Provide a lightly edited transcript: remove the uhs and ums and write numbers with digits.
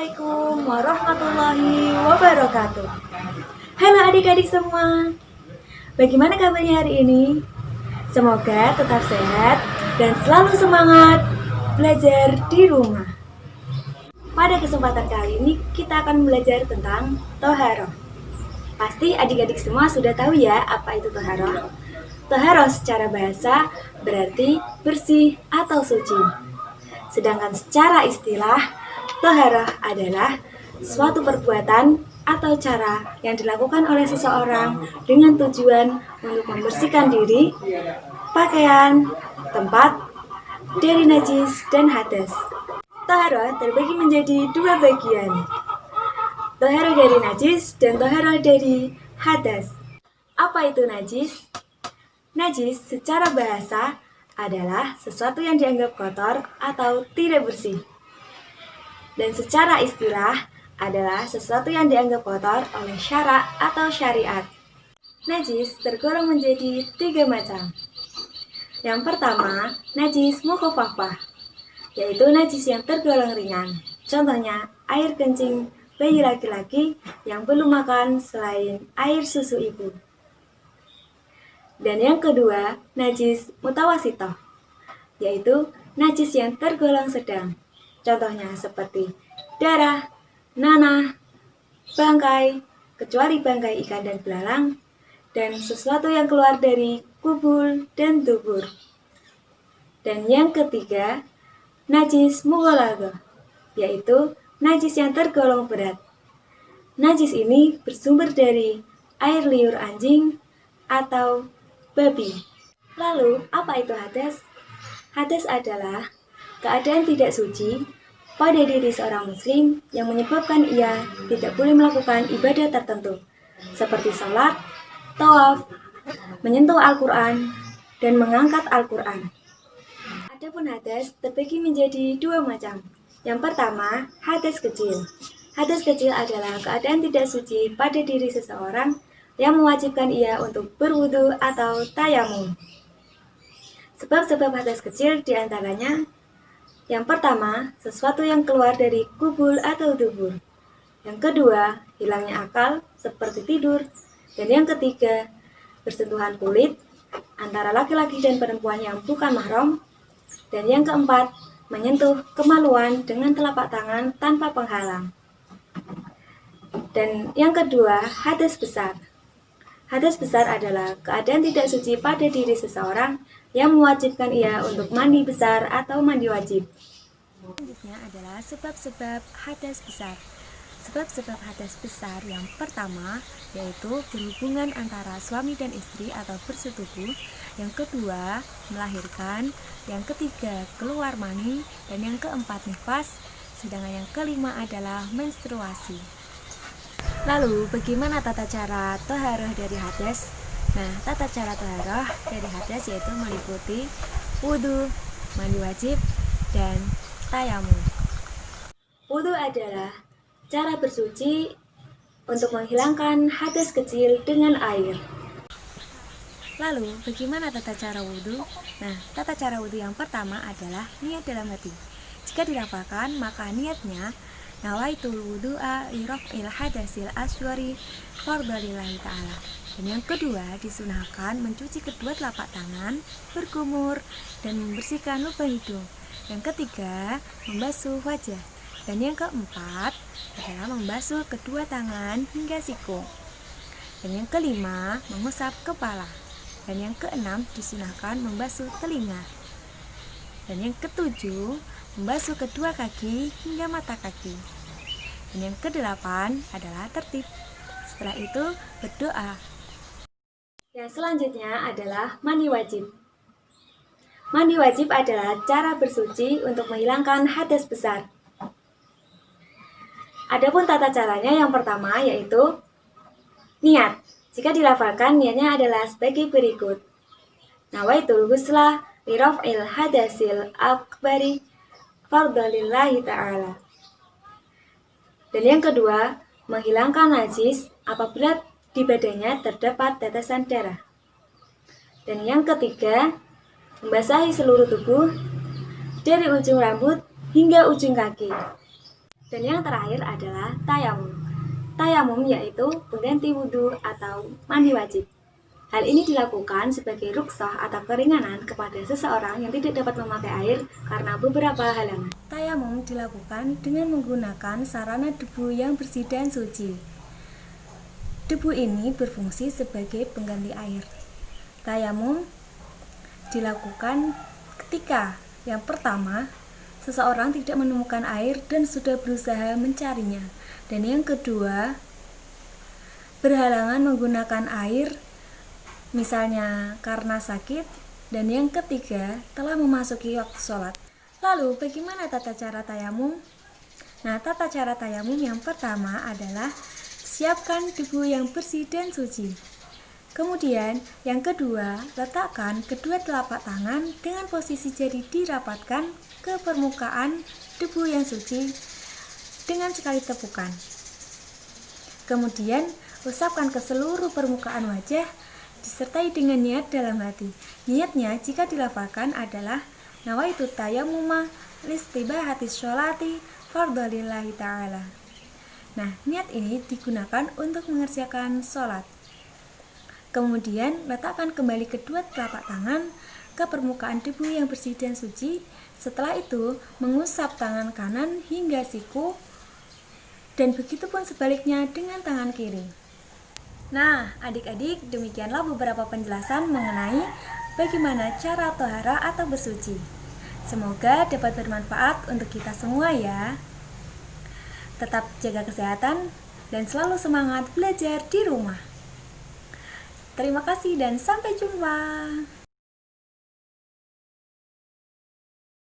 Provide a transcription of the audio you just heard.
Assalamualaikum warahmatullahi wabarakatuh. Halo adik-adik semua. Bagaimana kabarnya hari ini? Semoga tetap sehat dan selalu semangat belajar di rumah. Pada kesempatan kali ini kita akan belajar tentang toharoh. Pasti adik-adik semua sudah tahu ya apa itu toharoh. Toharoh secara bahasa berarti bersih atau suci. Sedangkan secara istilah, toharoh adalah suatu perbuatan atau cara yang dilakukan oleh seseorang dengan tujuan untuk membersihkan diri, pakaian, tempat, dari najis dan hadas. Toharoh terbagi menjadi dua bagian, toharoh dari najis dan toharoh dari hadas. Apa itu najis? Najis secara bahasa adalah sesuatu yang dianggap kotor atau tidak bersih. Dan secara istilah adalah sesuatu yang dianggap kotor oleh syara atau syariat. Najis tergolong menjadi 3 macam. Yang pertama, najis mukhafafah, yaitu najis yang tergolong ringan. Contohnya, air kencing bayi laki-laki yang belum makan selain air susu ibu. Dan yang kedua, najis mutawasitoh, yaitu najis yang tergolong sedang. Contohnya seperti darah, nanah, bangkai, kecuali bangkai ikan dan belalang, dan sesuatu yang keluar dari kubul dan dubur. Dan yang ketiga, najis mughaladzah, yaitu najis yang tergolong berat. Najis ini bersumber dari air liur anjing atau babi. Lalu, apa itu hadas? Hadas adalah keadaan tidak suci pada diri seorang muslim yang menyebabkan ia tidak boleh melakukan ibadah tertentu, seperti sholat, tawaf, menyentuh Al-Quran, dan mengangkat Al-Quran. Adapun hadas terbagi menjadi 2 macam. Yang pertama, hadas kecil. Hadas kecil adalah keadaan tidak suci pada diri seseorang yang mewajibkan ia untuk berwudu atau tayamum. Sebab-sebab hadas kecil diantaranya: yang pertama, sesuatu yang keluar dari kubul atau dubur. Yang kedua, hilangnya akal seperti tidur. Dan yang ketiga, bersentuhan kulit antara laki-laki dan perempuan yang bukan mahram. Dan yang keempat, menyentuh kemaluan dengan telapak tangan tanpa penghalang. Dan yang kedua, hadas besar. Hadas besar adalah keadaan tidak suci pada diri seseorang yang mewajibkan ia untuk mandi besar atau mandi wajib. Selanjutnya adalah sebab-sebab hadas besar. Sebab-sebab hadas besar yang pertama yaitu berhubungan antara suami dan istri atau bersetubuh. Yang kedua, melahirkan. Yang ketiga, keluar mani. Dan yang keempat, nifas. Sedangkan yang kelima adalah menstruasi. Lalu, bagaimana tata cara toharoh dari hadas? Nah, tata cara toharoh dari hadas yaitu meliputi wudu, mandi wajib, dan tayamum. Wudu adalah cara bersuci untuk menghilangkan hadas kecil dengan air. Lalu, bagaimana tata cara wudu? Nah, tata cara wudu yang pertama adalah niat dalam hati. Jika dilafalkan, maka niatnya nawaitul wudu'a li raf'il hadasil asghari fardhalillahi ta'ala. Dan yang kedua, disunahkan mencuci kedua telapak tangan, berkumur, dan membersihkan lubang hidung. Yang ketiga, membasuh wajah. Dan yang keempat adalah membasuh kedua tangan hingga siku. Dan yang kelima, mengusap kepala. Dan yang keenam, disunahkan membasuh telinga. Dan yang ketujuh, membasuh kedua kaki hingga mata kaki. Dan yang kedelapan adalah tertib. Setelah itu berdoa. Yang selanjutnya adalah mandi wajib. Mandi wajib adalah cara bersuci untuk menghilangkan hadas besar. Adapun tata caranya yang pertama yaitu niat. Jika dilafalkan, niatnya adalah sebagai berikut: nawaitul ghusla li raf'il hadasil akbari fardhalillahi ta'ala. Dan yang kedua, menghilangkan najis apabila di badannya terdapat tetesan darah. Dan yang ketiga, membasahi seluruh tubuh dari ujung rambut hingga ujung kaki. Dan yang terakhir adalah tayamum. Tayamum yaitu pengganti wudhu atau mandi wajib. Hal ini dilakukan sebagai rukhsah atau keringanan kepada seseorang yang tidak dapat memakai air karena beberapa halangan. Tayamum dilakukan dengan menggunakan sarana debu yang bersih dan suci. Debu ini berfungsi sebagai pengganti air. Tayamum dilakukan ketika yang pertama, seseorang tidak menemukan air dan sudah berusaha mencarinya. Dan yang kedua, berhalangan menggunakan air misalnya karena sakit, dan yang ketiga telah memasuki waktu sholat. Lalu bagaimana tata cara tayamum? Nah, tata cara tayamum yang pertama adalah siapkan debu yang bersih dan suci. Kemudian yang kedua, letakkan kedua telapak tangan dengan posisi jari dirapatkan ke permukaan debu yang suci dengan sekali tepukan. Kemudian usapkan ke seluruh permukaan wajah disertai dengan niat dalam hati. Niatnya jika dilafalkan adalah nawaitu tayammuma listibahati sholati fardholillahi ta'ala. Nah, niat ini digunakan untuk mengerjakan sholat. Kemudian letakkan kembali kedua telapak tangan ke permukaan debu yang bersih dan suci. Setelah itu mengusap tangan kanan hingga siku, dan begitu pun sebaliknya dengan tangan kiri. Nah, adik-adik, demikianlah beberapa penjelasan mengenai bagaimana cara tohara atau bersuci. Semoga dapat bermanfaat untuk kita semua ya. Tetap jaga kesehatan dan selalu semangat belajar di rumah. Terima kasih dan sampai jumpa.